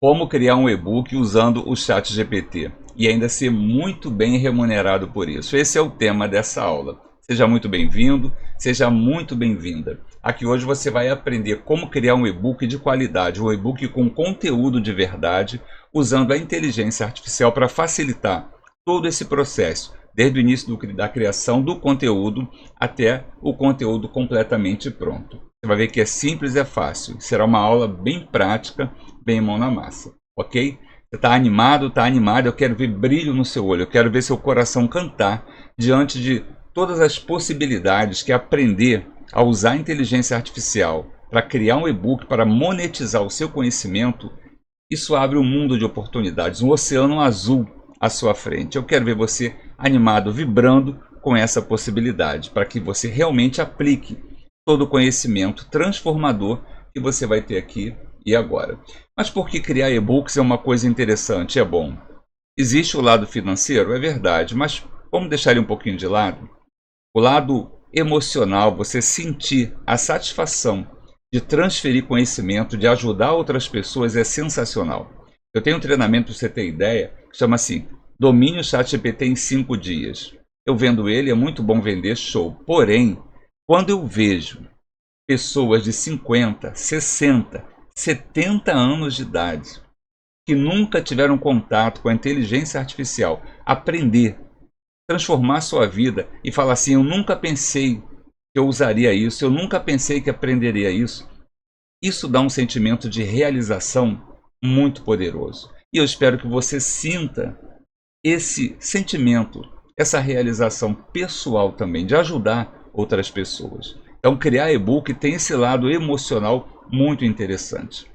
Como criar um e-book usando o ChatGPT e ainda ser muito bem remunerado por isso. Esse é o tema dessa aula. Seja muito bem-vindo, seja muito bem-vinda. Aqui hoje você vai aprender como criar um e-book de qualidade, um e-book com conteúdo de verdade, usando a inteligência artificial para facilitar todo esse processo, desde o início da criação do conteúdo até o conteúdo completamente pronto. Você vai ver que é simples e é fácil. Será uma aula bem prática, bem mão na massa, ok? Você está animado, está animado? Eu quero ver brilho no seu olho, eu quero ver seu coração cantar diante de todas as possibilidades que aprender a usar a inteligência artificial para criar um e-book, para monetizar o seu conhecimento. Isso abre um mundo de oportunidades, um oceano azul à sua frente. Eu quero ver você animado, vibrando com essa possibilidade, para que você realmente aplique todo o conhecimento transformador que você vai ter aqui e agora. Mas por que criar e-books é uma coisa interessante, é bom? Existe o lado financeiro, é verdade, mas vamos deixar ele um pouquinho de lado? O lado emocional, você sentir a satisfação de transferir conhecimento, de ajudar outras pessoas é sensacional. Eu tenho um treinamento, para você ter ideia, que chama assim, Domine o ChatGPT em 5 dias. Eu vendo ele, é muito bom vender, show. Porém, quando eu vejo pessoas de 50, 60, 70 anos de idade que nunca tiveram contato com a inteligência artificial, aprender, transformar sua vida e falar assim, eu nunca pensei que eu usaria isso, eu nunca pensei que aprenderia isso. Isso dá um sentimento de realização muito poderoso. E eu espero que você sinta esse sentimento, essa realização pessoal também, de ajudar outras pessoas. Então, criar e-book tem esse lado emocional muito interessante.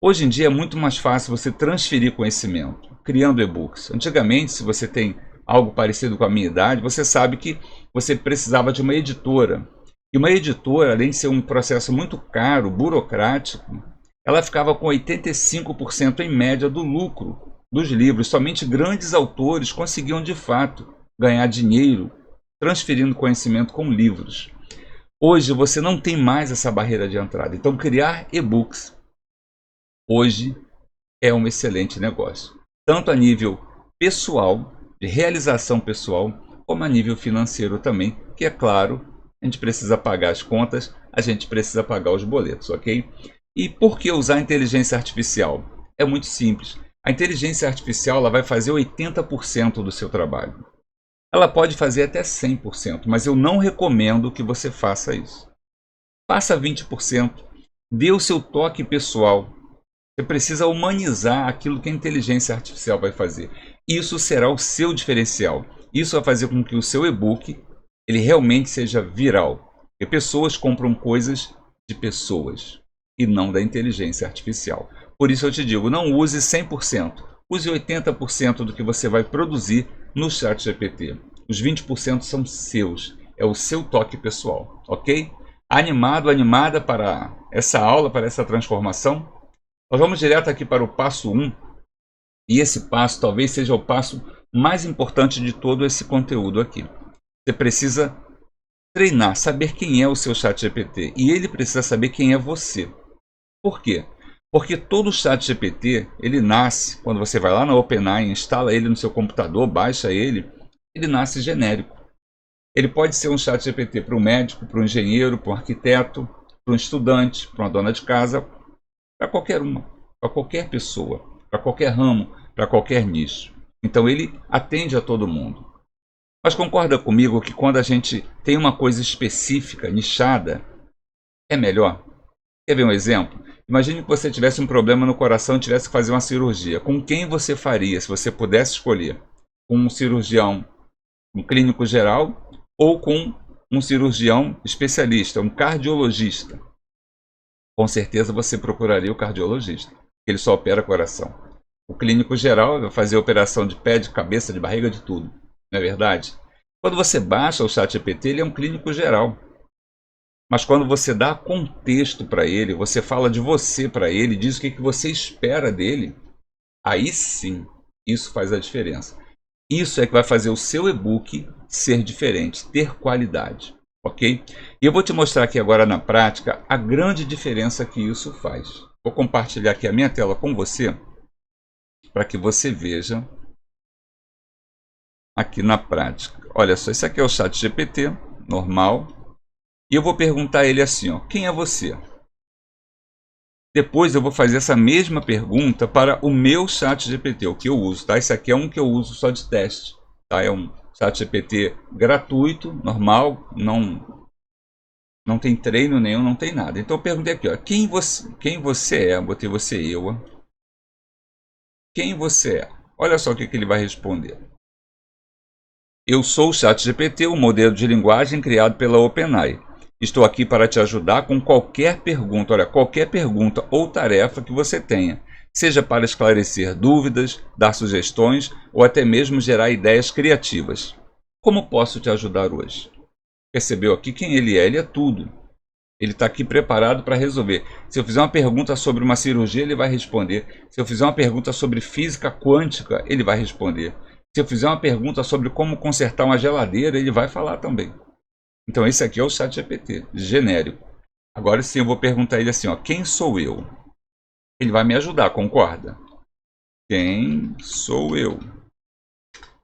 Hoje em dia é muito mais fácil você transferir conhecimento, criando e-books. Antigamente, se você tem algo parecido com a minha idade, você sabe que você precisava de uma editora. E uma editora, além de ser um processo muito caro, burocrático, ela ficava com 85% em média do lucro dos livros. Somente grandes autores conseguiam, de fato, ganhar dinheiro transferindo conhecimento com livros. Hoje você não tem mais essa barreira de entrada. Então, criar e-books hoje é um excelente negócio. Tanto a nível pessoal, de realização pessoal, como a nível financeiro também, que é claro, a gente precisa pagar as contas, a gente precisa pagar os boletos, ok? E por que usar a inteligência artificial? É muito simples. A inteligência artificial ela vai fazer 80% do seu trabalho. Ela pode fazer até 100%, mas eu não recomendo que você faça isso. Faça 20%, dê o seu toque pessoal. Você precisa humanizar aquilo que a inteligência artificial vai fazer. Isso será o seu diferencial. Isso vai fazer com que o seu e-book ele realmente seja viral. Porque pessoas compram coisas de pessoas e não da inteligência artificial. Por isso eu te digo, não use 100%. Use 80% do que você vai produzir no ChatGPT. Os 20% são seus. É o seu toque pessoal, ok? Animado, animada para essa aula, para essa transformação? Nós vamos direto aqui para o passo 1. E esse passo talvez seja o passo mais importante de todo esse conteúdo aqui. Você precisa treinar, saber quem é o seu ChatGPT. E ele precisa saber quem é você. Por quê? Porque todo ChatGPT, ele nasce, quando você vai lá na OpenAI, instala ele no seu computador, baixa ele nasce genérico. Ele pode ser um ChatGPT para um médico, para um engenheiro, para um arquiteto, para um estudante, para uma dona de casa, para qualquer uma, para qualquer pessoa, para qualquer ramo, para qualquer nicho. Então ele atende a todo mundo. Mas concorda comigo que quando a gente tem uma coisa específica, nichada, é melhor? Quer ver um exemplo? Imagine que você tivesse um problema no coração e tivesse que fazer uma cirurgia. Com quem você faria, se você pudesse escolher? Com um cirurgião, um clínico geral, ou com um cirurgião especialista, um cardiologista? Com certeza você procuraria o cardiologista, ele só opera coração. O clínico geral vai fazer operação de pé, de cabeça, de barriga, de tudo. Não é verdade? Quando você baixa o ChatGPT, ele é um clínico geral. Mas quando você dá contexto para ele, você fala de você para ele, diz o que você espera dele, aí sim, isso faz a diferença. Isso é que vai fazer o seu e-book ser diferente, ter qualidade, ok? E eu vou te mostrar aqui agora na prática a grande diferença que isso faz. Vou compartilhar aqui a minha tela com você, para que você veja aqui na prática. Olha só, esse aqui é o ChatGPT, normal. E eu vou perguntar a ele assim, ó, quem é você? Depois eu vou fazer essa mesma pergunta para o meu ChatGPT, o que eu uso, tá? Esse aqui é um que eu uso só de teste, tá? É um ChatGPT gratuito, normal, não tem treino nenhum, não tem nada. Então eu perguntei aqui, ó, quem você é? Botei você, eu. Quem você é? Olha só o que ele vai responder. Eu sou o ChatGPT, o modelo de linguagem criado pela OpenAI. Estou aqui para te ajudar com qualquer pergunta, olha, qualquer pergunta ou tarefa que você tenha, seja para esclarecer dúvidas, dar sugestões ou até mesmo gerar ideias criativas. Como posso te ajudar hoje? Percebeu aqui quem ele é? Ele é tudo. Ele está aqui preparado para resolver. Se eu fizer uma pergunta sobre uma cirurgia, ele vai responder. Se eu fizer uma pergunta sobre física quântica, ele vai responder. Se eu fizer uma pergunta sobre como consertar uma geladeira, ele vai falar também. Então esse aqui é o ChatGPT, genérico. Agora sim eu vou perguntar a ele assim, ó, quem sou eu? Ele vai me ajudar, concorda? Quem sou eu?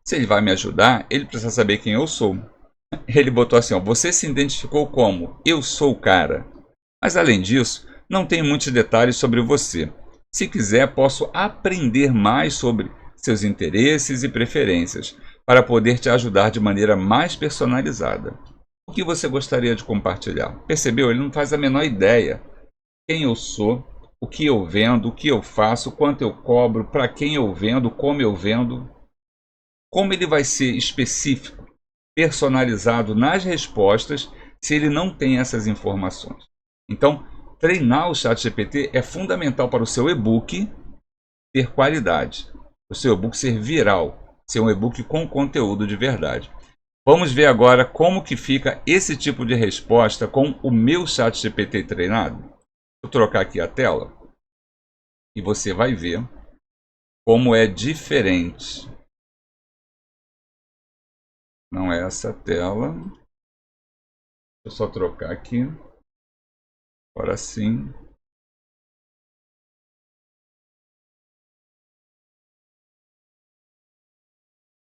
Se ele vai me ajudar, ele precisa saber quem eu sou. Ele botou assim, ó, você se identificou como eu sou o cara. Mas além disso, não tem muitos detalhes sobre você. Se quiser, posso aprender mais sobre seus interesses e preferências, para poder te ajudar de maneira mais personalizada. O que você gostaria de compartilhar? Percebeu? Ele não faz a menor ideia quem eu sou, o que eu vendo, o que eu faço, quanto eu cobro, para quem eu vendo, como eu vendo. Como ele vai ser específico, personalizado nas respostas, se ele não tem essas informações? Então, treinar o ChatGPT é fundamental para o seu e-book ter qualidade, o seu e-book ser viral, ser um e-book com conteúdo de verdade. Vamos ver agora como que fica esse tipo de resposta com o meu ChatGPT treinado. Vou trocar aqui a tela e você vai ver como é diferente. Não é essa tela. Deixa eu só trocar aqui. Agora sim.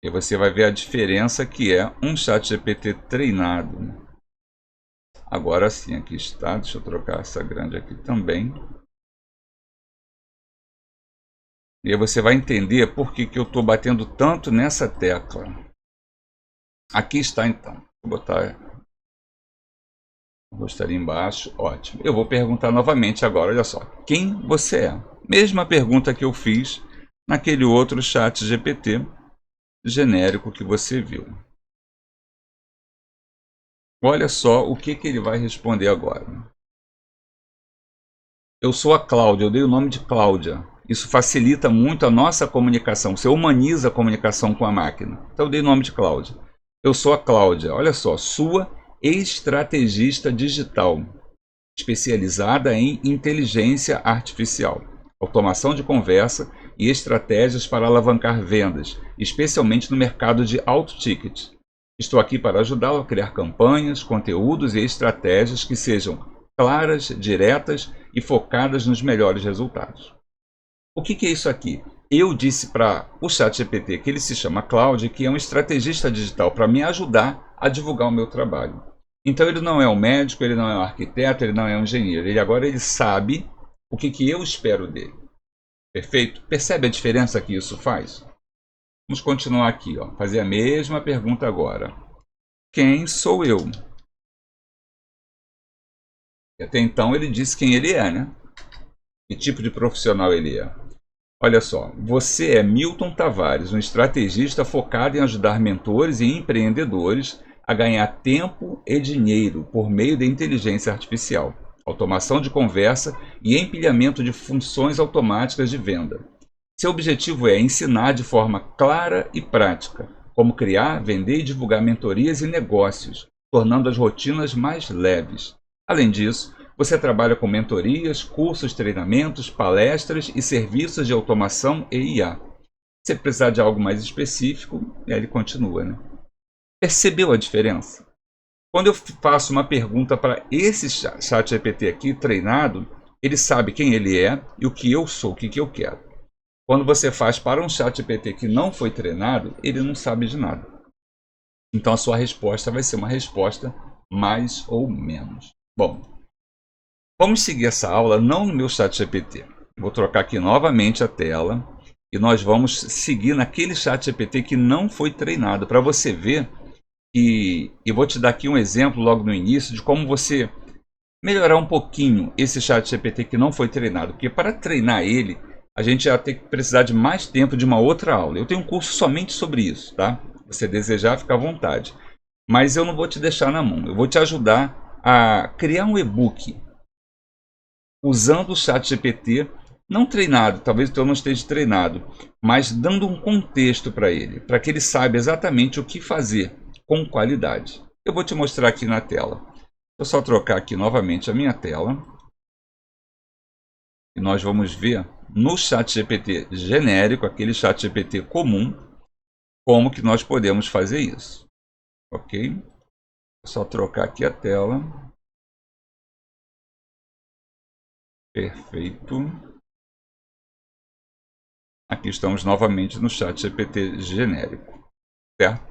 E você vai ver a diferença que é um ChatGPT treinado. Agora sim, aqui está. Deixa eu trocar essa grande aqui também. E aí você vai entender por que eu estou batendo tanto nessa tecla. Aqui está então. Vou botar o rosto ali embaixo. Ótimo. Eu vou perguntar novamente agora, olha só. Quem você é? Mesma pergunta que eu fiz naquele outro ChatGPT genérico que você viu. Olha só o que ele vai responder agora. Eu sou a Cláudia, eu dei o nome de Cláudia. Isso facilita muito a nossa comunicação, você humaniza a comunicação com a máquina. Então eu dei o nome de Cláudia. Eu sou a Cláudia, olha só, sua estrategista digital, especializada em inteligência artificial, automação de conversa e estratégias para alavancar vendas, especialmente no mercado de alto ticket. Estou aqui para ajudá-lo a criar campanhas, conteúdos e estratégias que sejam claras, diretas e focadas nos melhores resultados. O que é isso aqui? Eu disse para o ChatGPT que ele se chama Cláudio, que é um estrategista digital para me ajudar a divulgar o meu trabalho. Então ele não é um médico, ele não é um arquiteto, ele não é um engenheiro. Ele sabe o que eu espero dele. Perfeito? Percebe a diferença que isso faz? Vamos continuar aqui, ó. Fazer a mesma pergunta agora. Quem sou eu? E até então ele disse quem ele é, né? Que tipo de profissional ele é. Olha só, você é Milton Tavares, um estrategista focado em ajudar mentores e empreendedores a ganhar tempo e dinheiro por meio da inteligência artificial, automação de conversa e empilhamento de funções automáticas de venda. Seu objetivo é ensinar de forma clara e prática como criar, vender e divulgar mentorias e negócios, tornando as rotinas mais leves. Além disso, você trabalha com mentorias, cursos, treinamentos, palestras e serviços de automação e IA. Se precisar de algo mais específico, ele continua, né? Percebeu a diferença? Quando eu faço uma pergunta para esse ChatGPT aqui, treinado, ele sabe quem ele é e o que eu sou, o que eu quero. Quando você faz para um chat GPT que não foi treinado, ele não sabe de nada. Então a sua resposta vai ser uma resposta mais ou menos. Bom, vamos seguir essa aula não no meu chat GPT. Vou trocar aqui novamente a tela e nós vamos seguir naquele chat GPT que não foi treinado, para você ver. E vou te dar aqui um exemplo logo no início de como você melhorar um pouquinho esse chat GPT que não foi treinado. Porque para treinar ele, a gente já tem que precisar de mais tempo de uma outra aula. Eu tenho um curso somente sobre isso, tá? Se você desejar, fica à vontade. Mas eu não vou te deixar na mão. Eu vou te ajudar a criar um e-book usando o chat GPT, não treinado, talvez o teu não esteja treinado, mas dando um contexto para ele, para que ele saiba exatamente o que fazer com qualidade. Eu vou te mostrar aqui na tela. Vou só trocar aqui novamente a minha tela. E nós vamos ver no chat GPT genérico, aquele chat GPT comum, como que nós podemos fazer isso. Ok? Vou só trocar aqui a tela. Perfeito. Aqui estamos novamente no chat GPT genérico. Certo?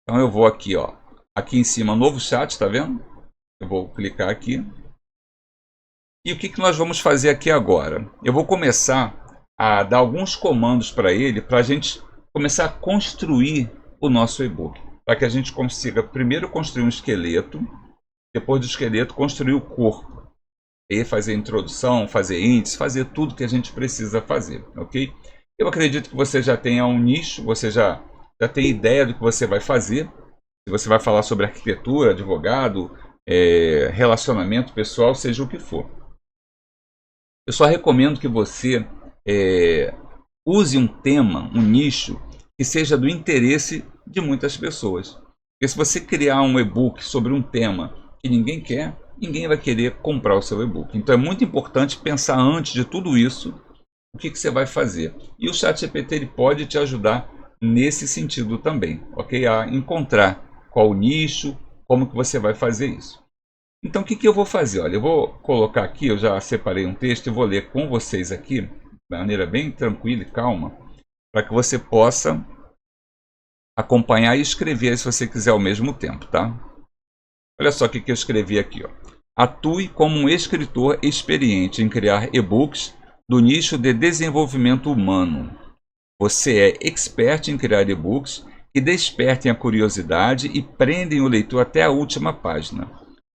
Então eu vou aqui, ó. Aqui em cima, novo chat, tá vendo? Eu vou clicar aqui. E o que nós vamos fazer aqui agora? Eu vou começar a dar alguns comandos para ele, para a gente começar a construir o nosso e-book. Para que a gente consiga primeiro construir um esqueleto, depois do esqueleto construir o corpo. E fazer introdução, fazer índice, fazer tudo que a gente precisa fazer, ok? Eu acredito que você já tenha um nicho, você já tem ideia do que você vai fazer. Se você vai falar sobre arquitetura, advogado, relacionamento pessoal, seja o que for. Eu só recomendo que você use um tema, um nicho, que seja do interesse de muitas pessoas. Porque se você criar um e-book sobre um tema que ninguém quer, ninguém vai querer comprar o seu e-book. Então é muito importante pensar antes de tudo isso, o que você vai fazer. E o ChatGPT ele pode te ajudar nesse sentido também, ok? A encontrar qual o nicho, como que você vai fazer isso. Então o que eu vou fazer? Olha, eu vou colocar aqui, eu já separei um texto e vou ler com vocês aqui, de maneira bem tranquila e calma, para que você possa acompanhar e escrever se você quiser ao mesmo tempo, tá? Olha só o que eu escrevi aqui, ó. Atue como um escritor experiente em criar e-books do nicho de desenvolvimento humano. Você é expert em criar e-books que despertem a curiosidade e prendem o leitor até a última página.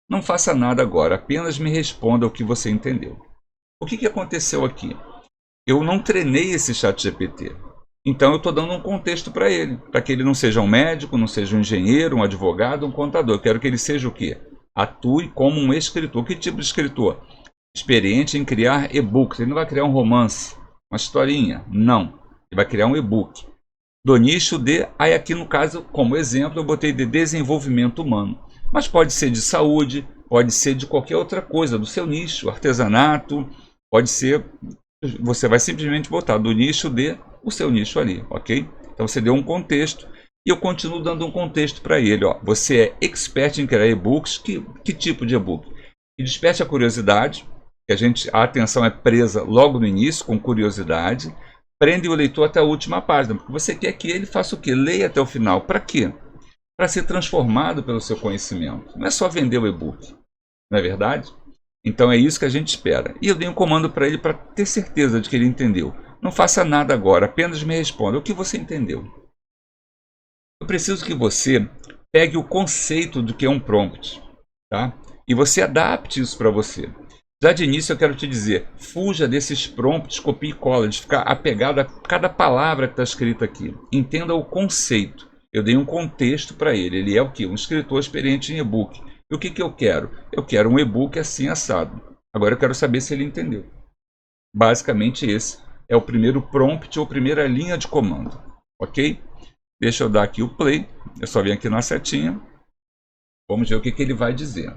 Não faça nada agora, apenas me responda o que você entendeu. O que aconteceu aqui? Eu não treinei esse chat GPT. Então eu estou dando um contexto para ele, para que ele não seja um médico, não seja um engenheiro, um advogado, um contador. Eu quero que ele seja o quê? Atue como um escritor. Que tipo de escritor? Experiente em criar e-books. Ele não vai criar um romance, uma historinha. Não. Ele vai criar um e-book. Do nicho de... Aí aqui no caso, como exemplo, eu botei de desenvolvimento humano. Mas pode ser de saúde, pode ser de qualquer outra coisa, do seu nicho, artesanato, pode ser... Você vai simplesmente botar do nicho de o seu nicho ali, ok? Então você deu um contexto e eu continuo dando um contexto para ele. Ó. Você é expert em criar e-books. Que tipo de e-book? Que desperte a curiosidade, que a atenção é presa logo no início, com curiosidade. Prende o leitor até a última página, porque você quer que ele faça o quê? Leia até o final. Para quê? Para ser transformado pelo seu conhecimento. Não é só vender o e-book, não é verdade? Então é isso que a gente espera. E eu dei um comando para ele para ter certeza de que ele entendeu. Não faça nada agora, apenas me responda o que você entendeu. Eu preciso que você pegue o conceito do que é um prompt, tá? E você adapte isso para você. Já de início eu quero te dizer, fuja desses prompts copia e cola, de ficar apegado a cada palavra que está escrita aqui. Entenda o conceito. Eu dei um contexto para ele. Ele é o quê? Um escritor experiente em e-book. E o que eu quero? Eu quero um e-book assim assado. Agora eu quero saber se ele entendeu. Basicamente esse é o primeiro prompt ou primeira linha de comando. Ok? Deixa eu dar aqui o play. Eu só venho aqui na setinha. Vamos ver o que ele vai dizer.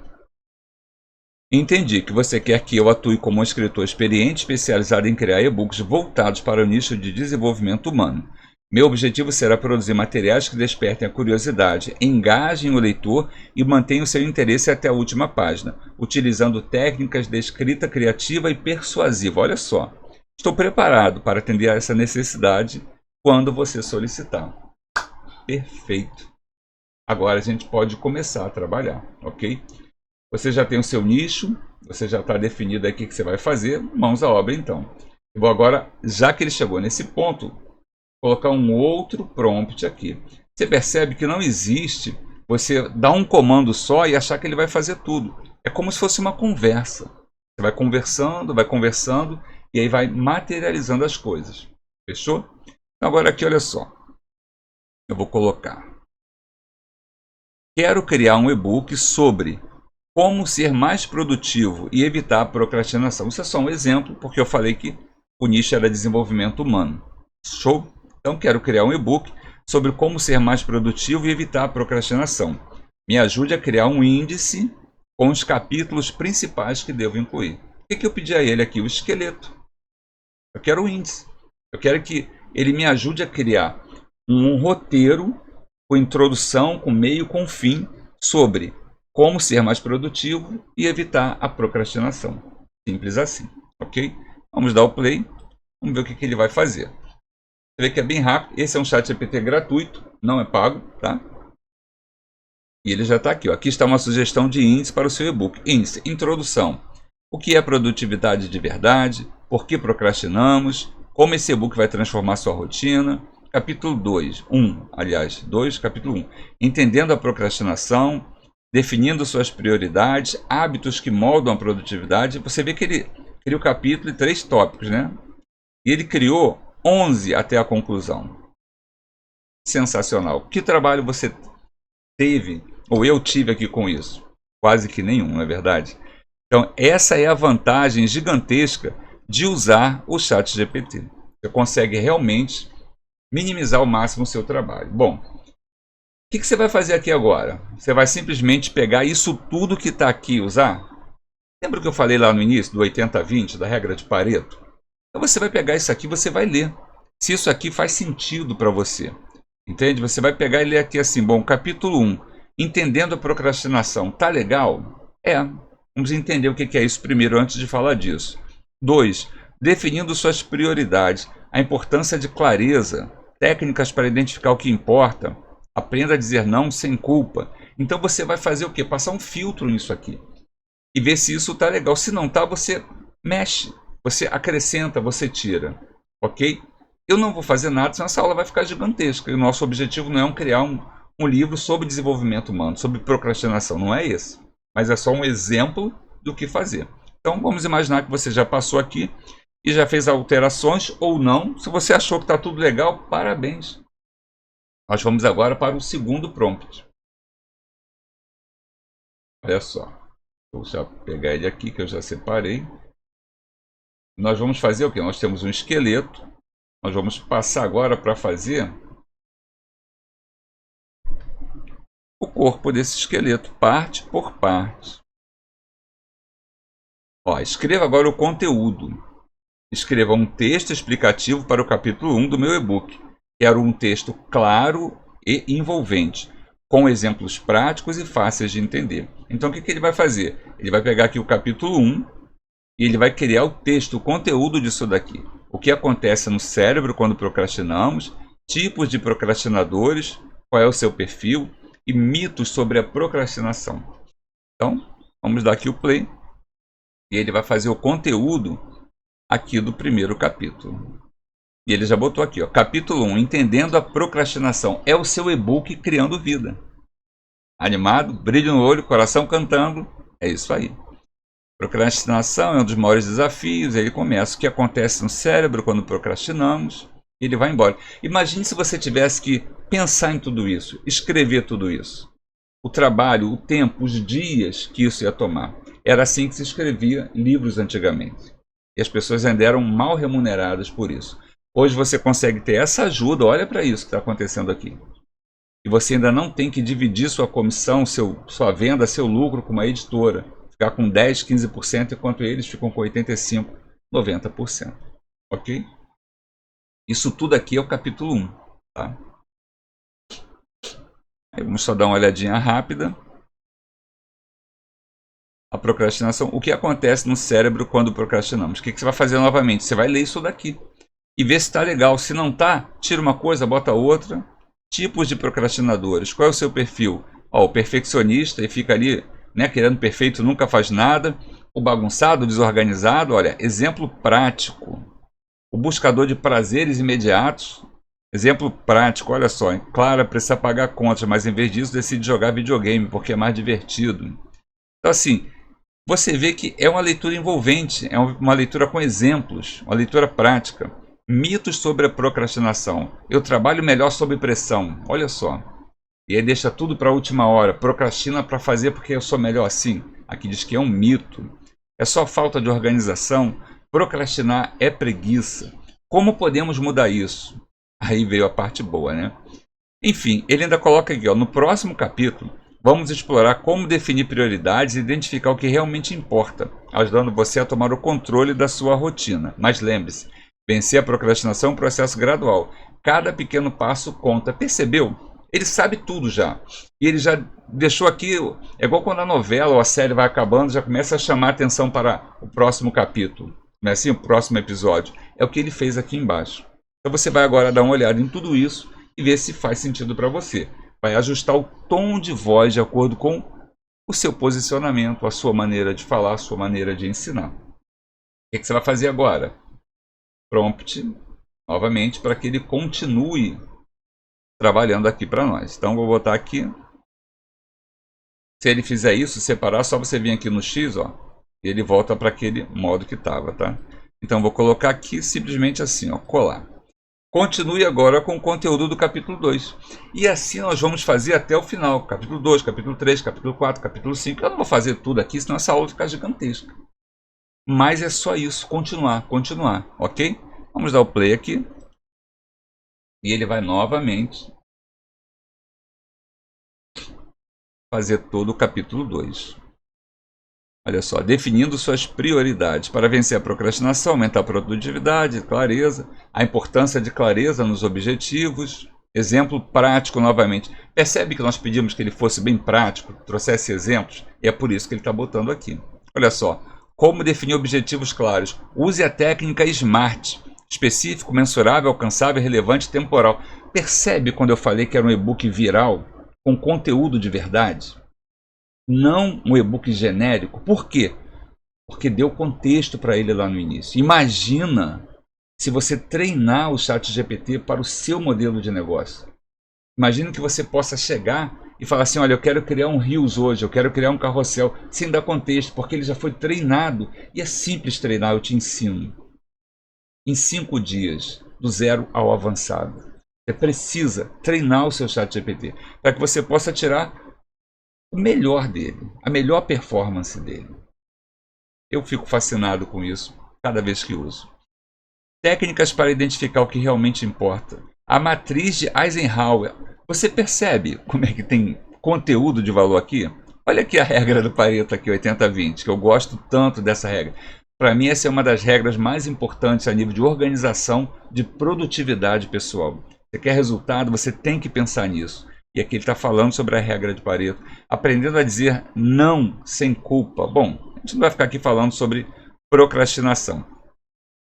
Entendi que você quer que eu atue como um escritor experiente especializado em criar e-books voltados para o nicho de desenvolvimento humano. Meu objetivo será produzir materiais que despertem a curiosidade, engajem o leitor e mantenham seu interesse até a última página, utilizando técnicas de escrita criativa e persuasiva. Olha só, estou preparado para atender a essa necessidade quando você solicitar. Perfeito. Agora a gente pode começar a trabalhar, ok? Você já tem o seu nicho, você já está definido aí o que você vai fazer, mãos à obra então. Eu vou agora, já que ele chegou nesse ponto, colocar um outro prompt aqui. Você percebe que não existe você dar um comando só e achar que ele vai fazer tudo. É como se fosse uma conversa. Você vai conversando e aí vai materializando as coisas. Fechou? Então agora aqui, olha só. Eu vou colocar. Quero criar um e-book sobre como ser mais produtivo e evitar a procrastinação. Isso é só um exemplo, porque eu falei que o nicho era desenvolvimento humano. Show? Então, quero criar um e-book sobre como ser mais produtivo e evitar a procrastinação. Me ajude a criar um índice com os capítulos principais que devo incluir. O que eu pedi a ele aqui? O esqueleto. Eu quero o índice. Eu quero que ele me ajude a criar um roteiro com introdução, com meio, com fim, sobre como ser mais produtivo e evitar a procrastinação. Simples assim, ok? Vamos dar o play, vamos ver o que ele vai fazer. Você vê que é bem rápido. Esse é um ChatGPT gratuito, não é pago, tá? E ele já está aqui, ó. Aqui está uma sugestão de índice para o seu e-book. Índice, introdução. O que é produtividade de verdade? Por que procrastinamos? Como esse e-book vai transformar sua rotina? Capítulo 2, capítulo 1. Entendendo a procrastinação, definindo suas prioridades, hábitos que moldam a produtividade. Você vê que ele criou o capítulo e 3 tópicos, né? E ele criou 11 até a conclusão. Sensacional. Que trabalho você teve, ou eu tive aqui com isso? Quase que nenhum, não é verdade? Então, essa é a vantagem gigantesca de usar o ChatGPT. Você consegue realmente minimizar ao máximo o seu trabalho. Bom, o que você vai fazer aqui agora? Você vai simplesmente pegar isso tudo que está aqui e usar? Lembra que eu falei lá no início do 80-20, da regra de Pareto? Então você vai pegar isso aqui e você vai ler. Se isso aqui faz sentido para você. Entende? Você vai pegar e ler aqui assim, bom, capítulo 1, entendendo a procrastinação. Tá legal? É. Vamos entender o que é isso primeiro antes de falar disso. 2, definindo suas prioridades. A importância de clareza, técnicas para identificar o que importa. Aprenda a dizer não sem culpa. Então você vai fazer o quê? Passar um filtro nisso aqui. E ver se isso tá legal. Se não tá, você mexe. Você acrescenta, você tira. Ok? Eu não vou fazer nada, senão essa aula vai ficar gigantesca. E o nosso objetivo não é criar um livro sobre desenvolvimento humano, sobre procrastinação. Não é esse. Mas é só um exemplo do que fazer. Então vamos imaginar que você já passou aqui e já fez alterações ou não. Se você achou que está tudo legal, parabéns. Nós vamos agora para o segundo prompt. Olha só. Vou já pegar ele aqui que eu já separei. Nós vamos fazer o quê? Nós temos um esqueleto. Nós vamos passar agora para fazer o corpo desse esqueleto, parte por parte. Ó, escreva agora o conteúdo. Escreva um texto explicativo para o capítulo 1 do meu e-book. Quero um texto claro e envolvente, com exemplos práticos e fáceis de entender. Então o que ele vai fazer? Ele vai pegar aqui o capítulo 1 e ele vai criar o texto, o conteúdo disso daqui. O que acontece no cérebro quando procrastinamos, tipos de procrastinadores, qual é o seu perfil e mitos sobre a procrastinação. Então, vamos dar aqui o play e ele vai fazer o conteúdo aqui do primeiro capítulo. E ele já botou aqui, ó, capítulo 1, Entendendo a Procrastinação. É o seu e-book Criando Vida. Animado, brilho no olho, coração cantando. É isso aí. Procrastinação é um dos maiores desafios. Ele começa o que acontece no cérebro quando procrastinamos. E ele vai embora. Imagine se você tivesse que pensar em tudo isso, escrever tudo isso. O trabalho, o tempo, os dias que isso ia tomar. Era assim que se escrevia livros antigamente. E as pessoas ainda eram mal remuneradas por isso. Hoje você consegue ter essa ajuda. Olha para isso que está acontecendo aqui. E você ainda não tem que dividir sua comissão, sua venda, seu lucro com uma editora. Ficar com 10%, 15%, enquanto eles ficam com 85%, 90%. Ok? Isso tudo aqui é o capítulo 1. Tá? Aí vamos só dar uma olhadinha rápida. A procrastinação, o que acontece no cérebro quando procrastinamos? O que você vai fazer novamente? Você vai ler isso daqui e ver se está legal. Se não está, tira uma coisa, bota outra. Tipos de procrastinadores. Qual é o seu perfil? Ó, o perfeccionista e fica ali, né, querendo perfeito, nunca faz nada. O bagunçado, desorganizado, olha, exemplo prático. O buscador de prazeres imediatos. Exemplo prático, olha só, Clara precisa pagar contas, mas em vez disso decide jogar videogame, porque é mais divertido. Então assim, você vê que é uma leitura envolvente, é uma leitura com exemplos, uma leitura prática. Mitos sobre a procrastinação. Eu trabalho melhor sob pressão, olha só. E aí deixa tudo para a última hora, procrastina para fazer porque eu sou melhor assim. Aqui diz que é um mito. É só falta de organização. Procrastinar é preguiça. Como podemos mudar isso? Aí veio a parte boa, né? Enfim, ele ainda coloca aqui, ó, no próximo capítulo, vamos explorar como definir prioridades e identificar o que realmente importa, ajudando você a tomar o controle da sua rotina. Mas lembre-se, vencer a procrastinação é um processo gradual. Cada pequeno passo conta. Percebeu? Ele sabe tudo já. E ele já deixou aqui, é igual quando a novela ou a série vai acabando, já começa a chamar a atenção para o próximo capítulo, não é assim? O próximo episódio. É o que ele fez aqui embaixo. Então você vai agora dar uma olhada em tudo isso e ver se faz sentido para você. Vai ajustar o tom de voz de acordo com o seu posicionamento, a sua maneira de falar, a sua maneira de ensinar. O que você vai fazer agora? Prompt, novamente, para que ele continue trabalhando aqui para nós. Então, vou botar aqui. Se ele fizer isso, separar, só você vir aqui no X, ó, e ele volta para aquele modo que estava, tá? Então, vou colocar aqui simplesmente assim, ó, colar. Continue agora com o conteúdo do capítulo 2. E assim nós vamos fazer até o final. Capítulo 2, capítulo 3, capítulo 4, capítulo 5. Eu não vou fazer tudo aqui, senão essa aula fica gigantesca. Mas é só isso, continuar, ok? Vamos dar o play aqui. E ele vai novamente fazer todo o capítulo 2. Olha só, definindo suas prioridades para vencer a procrastinação, aumentar a produtividade, clareza, a importância de clareza nos objetivos. Exemplo prático novamente. Percebe que nós pedimos que ele fosse bem prático, trouxesse exemplos? E é por isso que ele está botando aqui. Olha só, como definir objetivos claros? Use a técnica SMART. Específico, mensurável, alcançável, relevante e temporal. Percebe quando eu falei que era um e-book viral com conteúdo de verdade? Não um e-book genérico. Por quê? Porque deu contexto para ele lá no início. Imagina se você treinar o ChatGPT para o seu modelo de negócio. Imagina que você possa chegar e falar assim, olha, eu quero criar um Reels hoje, eu quero criar um carrossel, sem dar contexto, porque ele já foi treinado. E é simples treinar, eu te ensino. Em 5 dias, do zero ao avançado. Você precisa treinar o seu ChatGPT para que você possa tirar o melhor dele, a melhor performance dele. Eu fico fascinado com isso cada vez que uso. Técnicas para identificar o que realmente importa. A matriz de Eisenhower. Você percebe como é que tem conteúdo de valor aqui? Olha aqui a regra do Pareto aqui, 80-20, que eu gosto tanto dessa regra. Para mim essa é uma das regras mais importantes a nível de organização, de produtividade pessoal. Você quer resultado, você tem que pensar nisso. E aqui ele está falando sobre a regra de Pareto. Aprendendo a dizer não sem culpa. Bom, a gente não vai ficar aqui falando sobre procrastinação.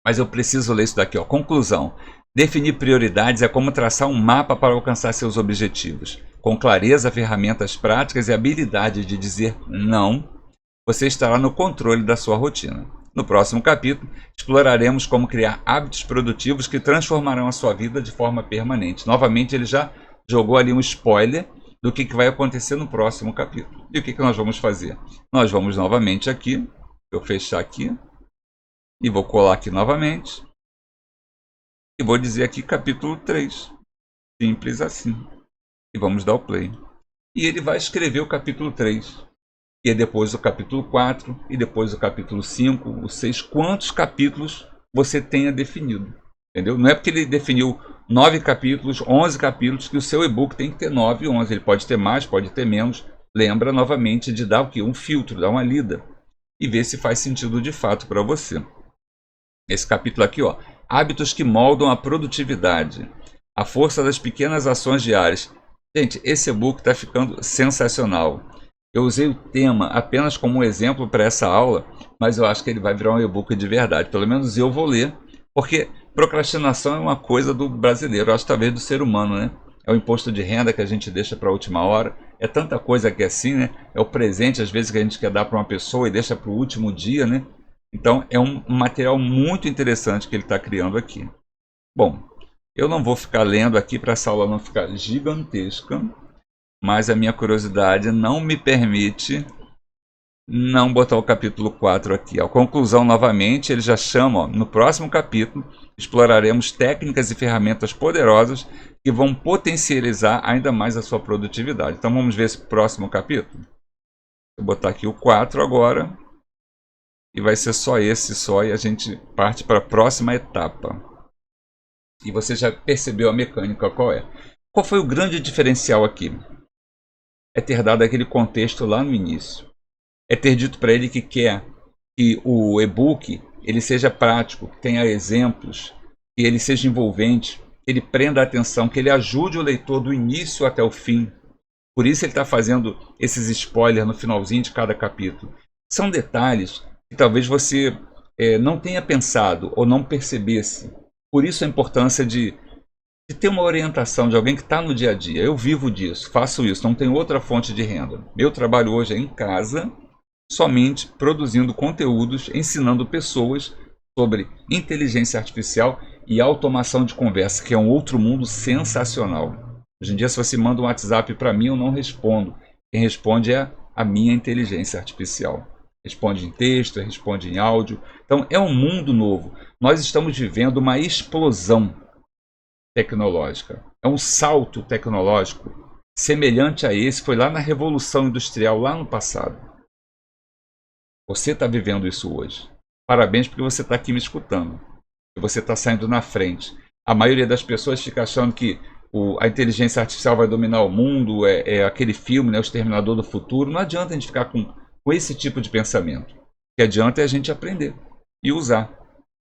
Mas eu preciso ler isso daqui, ó. Conclusão. Definir prioridades é como traçar um mapa para alcançar seus objetivos. Com clareza, ferramentas práticas e habilidade de dizer não, você estará no controle da sua rotina. No próximo capítulo, exploraremos como criar hábitos produtivos que transformarão a sua vida de forma permanente. Novamente, ele já jogou ali um spoiler do que vai acontecer no próximo capítulo. E o que nós vamos fazer? Nós vamos novamente aqui, eu fechar aqui, e vou colar aqui novamente, e vou dizer aqui capítulo 3. Simples assim. E vamos dar o play. E ele vai escrever o capítulo 3. E depois o capítulo 4, e depois o capítulo 5, o 6. Quantos capítulos você tenha definido. Entendeu? Não é porque ele definiu 9 capítulos, 11 capítulos, que o seu e-book tem que ter 9 e 11. Ele pode ter mais, pode ter menos. Lembra novamente de dar o quê? Um filtro, dar uma lida. E ver se faz sentido de fato para você. Esse capítulo aqui, ó. Hábitos que moldam a produtividade. A força das pequenas ações diárias. Gente, esse e-book está ficando sensacional. Eu usei o tema apenas como um exemplo para essa aula, mas eu acho que ele vai virar um e-book de verdade. Pelo menos eu vou ler, porque procrastinação é uma coisa do brasileiro, eu acho talvez do ser humano, né? É o imposto de renda que a gente deixa para a última hora. É tanta coisa que é assim, né? É o presente, às vezes, que a gente quer dar para uma pessoa e deixa para o último dia, né? Então, é um material muito interessante que ele está criando aqui. Bom, eu não vou ficar lendo aqui para essa aula não ficar gigantesca, mas a minha curiosidade não me permite não botar o capítulo 4 aqui. A conclusão, novamente, ele já chama, ó, no próximo capítulo, exploraremos técnicas e ferramentas poderosas que vão potencializar ainda mais a sua produtividade. Então vamos ver esse próximo capítulo. Vou botar aqui o 4 agora. E vai ser só esse, e a gente parte para a próxima etapa. E você já percebeu a mecânica qual é. Qual foi o grande diferencial aqui? É ter dado aquele contexto lá no início. É ter dito para ele que quer que o e-book ele seja prático, que tenha exemplos, que ele seja envolvente, que ele prenda a atenção, que ele ajude o leitor do início até o fim. Por isso ele está fazendo esses spoilers no finalzinho de cada capítulo. São detalhes que talvez você não tenha pensado ou não percebesse. Por isso a importância de ter uma orientação de alguém que está no dia a dia. Eu vivo disso, faço isso, não tenho outra fonte de renda. Meu trabalho hoje é em casa, somente produzindo conteúdos, ensinando pessoas sobre inteligência artificial e automação de conversa, que é um outro mundo sensacional. Hoje em dia, se você manda um WhatsApp para mim, eu não respondo. Quem responde é a minha inteligência artificial. Responde em texto, responde em áudio. Então, é um mundo novo. Nós estamos vivendo uma explosão tecnológica. É um salto tecnológico semelhante a esse, foi lá na Revolução Industrial, lá no passado. Você está vivendo isso hoje. Parabéns porque você está aqui me escutando. E você está saindo na frente. A maioria das pessoas fica achando que a inteligência artificial vai dominar o mundo, é aquele filme, né, O Exterminador do Futuro. Não adianta a gente ficar com esse tipo de pensamento. O que adianta é a gente aprender e usar.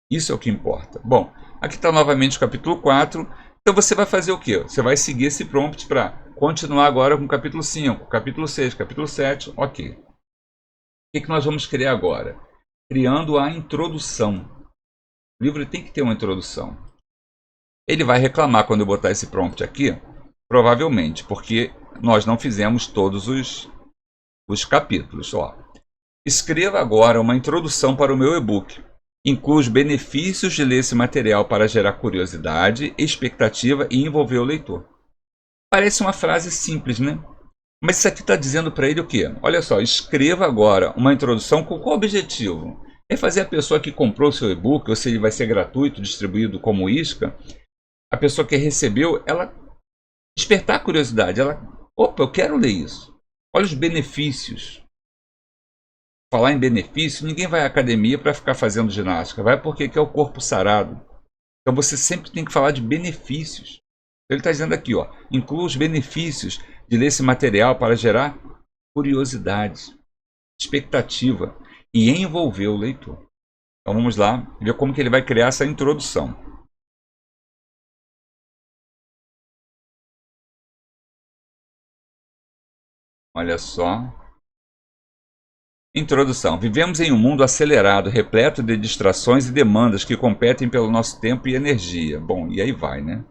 Isso é o que importa. Bom, aqui está novamente o capítulo 4. Então você vai fazer o quê? Você vai seguir esse prompt para continuar agora com o capítulo 5, capítulo 6, capítulo 7. Ok. O que nós vamos criar agora? Criando a introdução. O livro tem que ter uma introdução. Ele vai reclamar quando eu botar esse prompt aqui, provavelmente, porque nós não fizemos todos os capítulos. Ó. Escreva agora uma introdução para o meu e-book. Inclui os benefícios de ler esse material para gerar curiosidade, expectativa e envolver o leitor. Parece uma frase simples, né? Mas isso aqui está dizendo para ele o quê? Olha só, escreva agora uma introdução com qual objetivo? É fazer a pessoa que comprou o seu e-book, ou se ele vai ser gratuito, distribuído como isca, a pessoa que recebeu, ela despertar a curiosidade. Ela, opa, eu quero ler isso. Olha os benefícios. Falar em benefício, ninguém vai à academia para ficar fazendo ginástica. Vai porque quer o corpo sarado. Então você sempre tem que falar de benefícios. Ele está dizendo aqui, ó, inclua os benefícios de ler esse material para gerar curiosidade, expectativa e envolver o leitor. Então vamos lá ver como que ele vai criar essa introdução. Olha só. Introdução. Vivemos em um mundo acelerado, repleto de distrações e demandas que competem pelo nosso tempo e energia. Bom, e aí vai, né?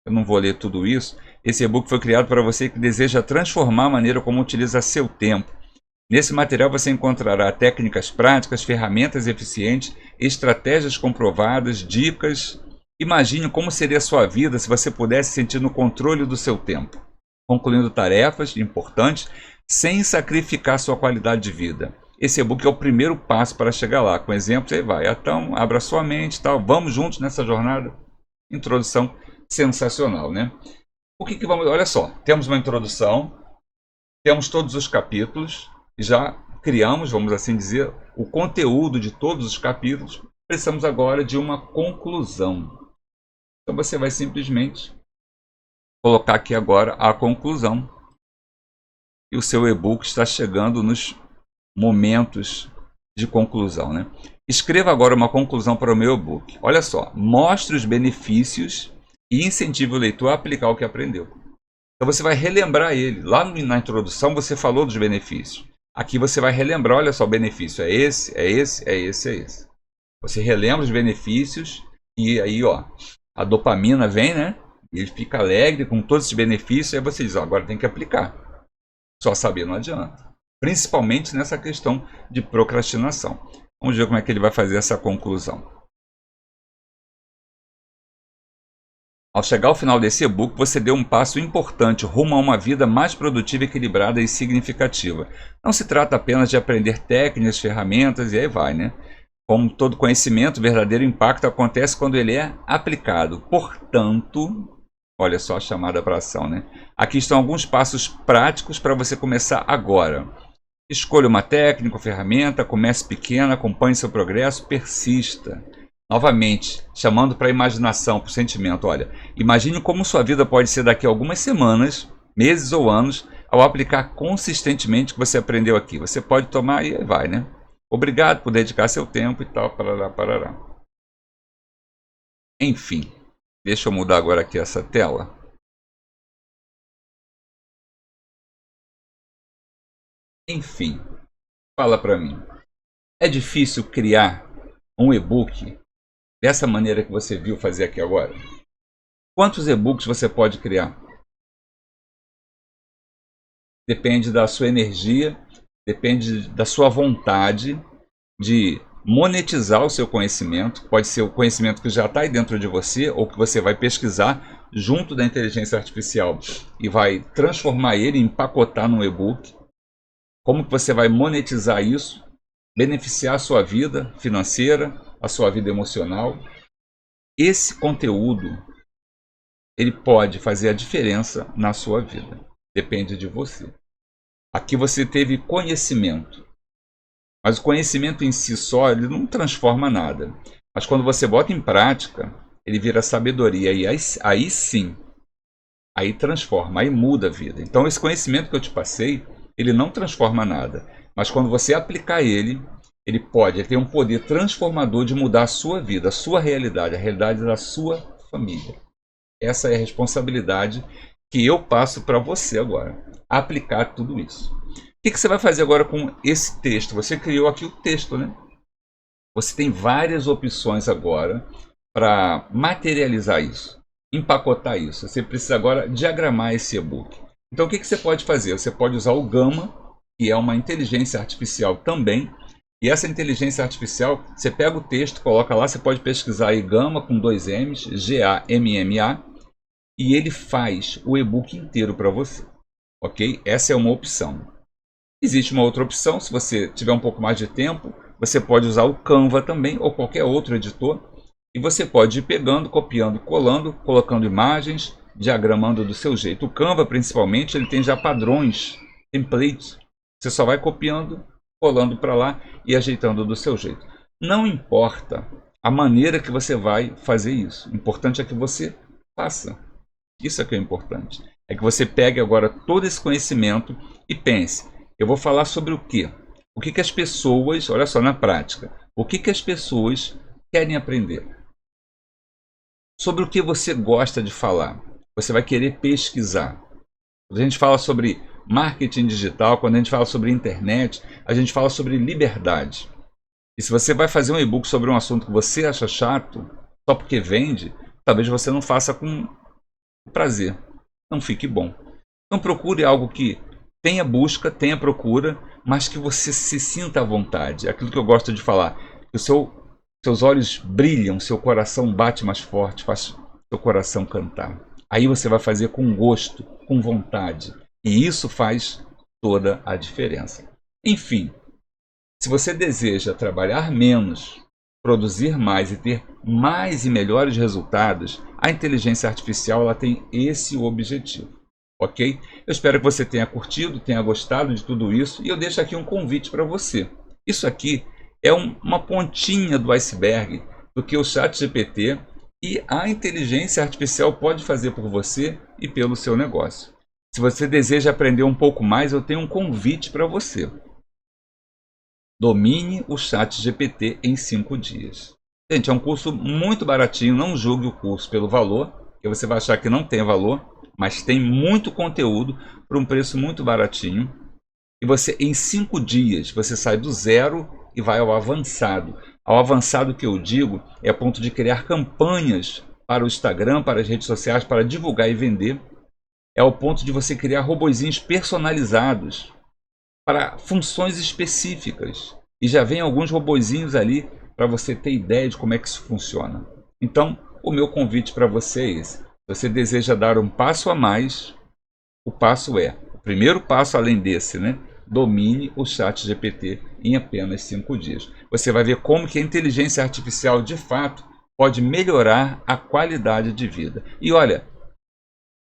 Eu não vou ler tudo isso. Esse e-book foi criado para você que deseja transformar a maneira como utiliza seu tempo. Nesse material você encontrará técnicas práticas, ferramentas eficientes, estratégias comprovadas, dicas. Imagine como seria a sua vida se você pudesse sentir no controle do seu tempo, concluindo tarefas importantes sem sacrificar sua qualidade de vida. Esse e-book é o primeiro passo para chegar lá. Com exemplos, aí vai. Então, abra sua mente, tal. Vamos juntos nessa jornada. Introdução sensacional, né? O que vamos... Olha só, temos uma introdução, temos todos os capítulos, já criamos, vamos assim dizer, o conteúdo de todos os capítulos. Precisamos agora de uma conclusão. Então você vai simplesmente colocar aqui agora a conclusão. E o seu e-book está chegando nos momentos de conclusão, né? Escreva agora uma conclusão para o meu e-book. Olha só, mostre os benefícios e incentive o leitor a aplicar o que aprendeu. Então você vai relembrar ele. Lá na introdução você falou dos benefícios. Aqui você vai relembrar, olha só, o benefício é esse, é esse, é esse, é esse. Você relembra os benefícios e aí, ó, a dopamina vem, né? Ele fica alegre com todos esses benefícios, aí você diz, ó, agora tem que aplicar. Só saber não adianta. Principalmente nessa questão de procrastinação. Vamos ver como é que ele vai fazer essa conclusão. Ao chegar ao final desse e-book, você deu um passo importante rumo a uma vida mais produtiva, equilibrada e significativa. Não se trata apenas de aprender técnicas, ferramentas e aí vai, né? Como todo conhecimento, o verdadeiro impacto acontece quando ele é aplicado. Portanto, olha só a chamada para ação, né? Aqui estão alguns passos práticos para você começar agora. Escolha uma técnica ou ferramenta, comece pequeno, acompanhe seu progresso, persista. Novamente, chamando para a imaginação, para o sentimento. Olha, imagine como sua vida pode ser daqui a algumas semanas, meses ou anos, ao aplicar consistentemente o que você aprendeu aqui. Você pode tomar e aí vai, né? Obrigado por dedicar seu tempo e tal, parará, parará. Enfim, deixa eu mudar agora aqui essa tela. Enfim, fala para mim. É difícil criar um e-book dessa maneira que você viu fazer aqui agora? Quantos e-books você pode criar? Depende da sua energia, depende da sua vontade de monetizar o seu conhecimento. Pode ser o conhecimento que já está aí dentro de você ou que você vai pesquisar junto da inteligência artificial e vai transformar ele, empacotar num e-book. Como que você vai monetizar isso? Beneficiar a sua vida financeira, a sua vida emocional. Esse conteúdo, ele pode fazer a diferença na sua vida. Depende de você. Aqui você teve conhecimento. Mas o conhecimento em si só, ele não transforma nada. Mas quando você bota em prática, ele vira sabedoria. E aí sim, aí transforma, aí muda a vida. Então esse conhecimento que eu te passei, ele não transforma nada. Mas quando você aplicar ele tem um poder transformador de mudar a sua vida, a sua realidade, a realidade da sua família. Essa é a responsabilidade que eu passo para você agora, aplicar tudo isso. O que você vai fazer agora com esse texto? Você criou aqui o texto, né? Você tem várias opções agora para materializar isso, empacotar isso. Você precisa agora diagramar esse e-book. Então o que você pode fazer? Você pode usar o Gama, que é uma inteligência artificial também. E essa inteligência artificial, você pega o texto, coloca lá, você pode pesquisar aí Gama com 2 M's, G-A-M-M-A, e ele faz o e-book inteiro para você, ok? Essa é uma opção. Existe uma outra opção, se você tiver um pouco mais de tempo, você pode usar o Canva também, ou qualquer outro editor, e você pode ir pegando, copiando, colando, colocando imagens, diagramando do seu jeito. O Canva, principalmente, ele tem já padrões, templates, você só vai copiando, colando para lá e ajeitando do seu jeito. Não importa a maneira que você vai fazer isso. O importante é que você faça. Isso é que é importante. É que você pegue agora todo esse conhecimento e pense, eu vou falar sobre o quê? O que as pessoas, olha só na prática, o que as pessoas querem aprender? Sobre o que você gosta de falar? Você vai querer pesquisar. Quando a gente fala sobre marketing digital, quando a gente fala sobre internet, a gente fala sobre liberdade. E se você vai fazer um e-book sobre um assunto que você acha chato, só porque vende, talvez você não faça com prazer. Não fique bom. Então procure algo que tenha busca, tenha procura, mas que você se sinta à vontade. Aquilo que eu gosto de falar, que seus olhos brilham, seu coração bate mais forte, faz seu coração cantar. Aí você vai fazer com gosto, com vontade. E isso faz toda a diferença. Enfim, se você deseja trabalhar menos, produzir mais e ter mais e melhores resultados, a inteligência artificial ela tem esse objetivo. Ok? Eu espero que você tenha curtido, tenha gostado de tudo isso. E eu deixo aqui um convite para você. Isso aqui é uma pontinha do iceberg do que o ChatGPT e a inteligência artificial pode fazer por você e pelo seu negócio. Se você deseja aprender um pouco mais, eu tenho um convite para você. Domine o ChatGPT em 5 dias. Gente, é um curso muito baratinho, não julgue o curso pelo valor. que você vai achar que não tem valor, mas tem muito conteúdo por um preço muito baratinho. E você, em 5 dias, você sai do zero e vai ao avançado. Ao avançado que eu digo é a ponto de criar campanhas para o Instagram, para as redes sociais, para divulgar e vender. É ao ponto de você criar robozinhos personalizados para funções específicas. E já vem alguns robozinhos ali para você ter ideia de como é que isso funciona. Então, o meu convite para você é esse. Se você deseja dar um passo a mais, o passo é, o primeiro passo além desse, né? Domine o ChatGPT em apenas 5 dias. Você vai ver como que a inteligência artificial, de fato, pode melhorar a qualidade de vida. E olha,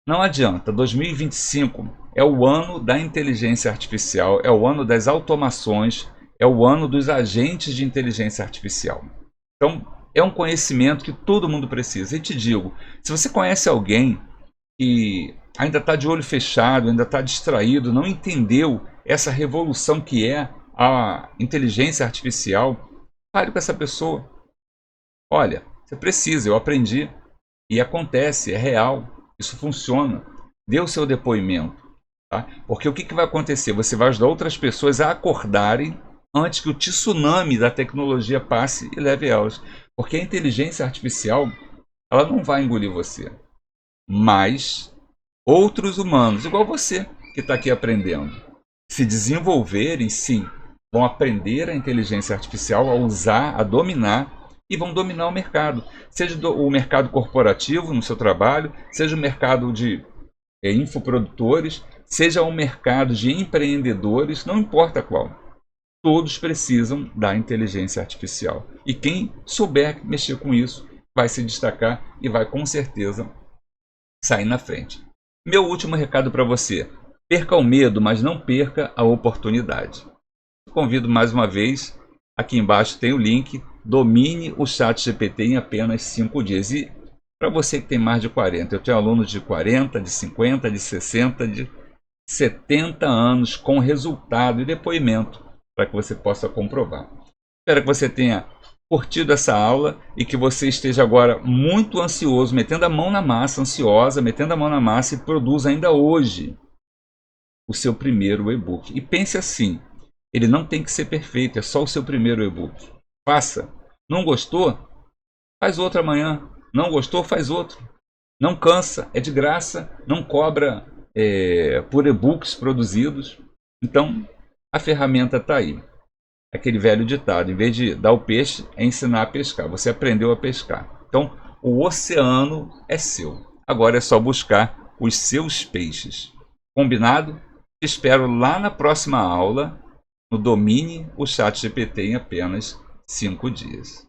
não adianta, 2025 é o ano da inteligência artificial, é o ano das automações, é o ano dos agentes de inteligência artificial. Então, é um conhecimento que todo mundo precisa. E te digo, se você conhece alguém que ainda está de olho fechado, ainda está distraído, não entendeu essa revolução que é a inteligência artificial, fale com essa pessoa. Olha, você precisa, eu aprendi, e acontece, é real, isso funciona. Dê o seu depoimento, tá? Porque o que vai acontecer? Você vai ajudar outras pessoas a acordarem antes que o tsunami da tecnologia passe e leve elas. Porque a inteligência artificial, ela não vai engolir você, mas outros humanos, igual você que está aqui aprendendo, se desenvolverem, sim, vão aprender a inteligência artificial, a usar, a dominar e vão dominar o mercado. Seja o mercado corporativo no seu trabalho, seja o mercado de infoprodutores, seja o mercado de empreendedores, não importa qual. Todos precisam da inteligência artificial. E quem souber mexer com isso vai se destacar e vai com certeza sair na frente. Meu último recado para você: perca o medo, mas não perca a oportunidade. Convido mais uma vez, aqui embaixo tem o link, domine o ChatGPT em apenas 5 dias. E para você que tem mais de 40, eu tenho alunos de 40, de 50, de 60, de 70 anos com resultado e depoimento para que você possa comprovar. Espero que você tenha curtido essa aula e que você esteja agora muito ansioso, metendo a mão na massa, ansiosa, metendo a mão na massa e produza ainda hoje o seu primeiro e-book. E pense assim, ele não tem que ser perfeito, é só o seu primeiro e-book. Faça. Não gostou? Faz outro amanhã. Não gostou? Faz outro. Não cansa, é de graça, não cobra por e-books produzidos. Então, a ferramenta está aí. Aquele velho ditado, em vez de dar o peixe, é ensinar a pescar. Você aprendeu a pescar. Então, o oceano é seu. Agora é só buscar os seus peixes. Combinado? Te espero lá na próxima aula, no Domine o ChatGPT em apenas 5 dias.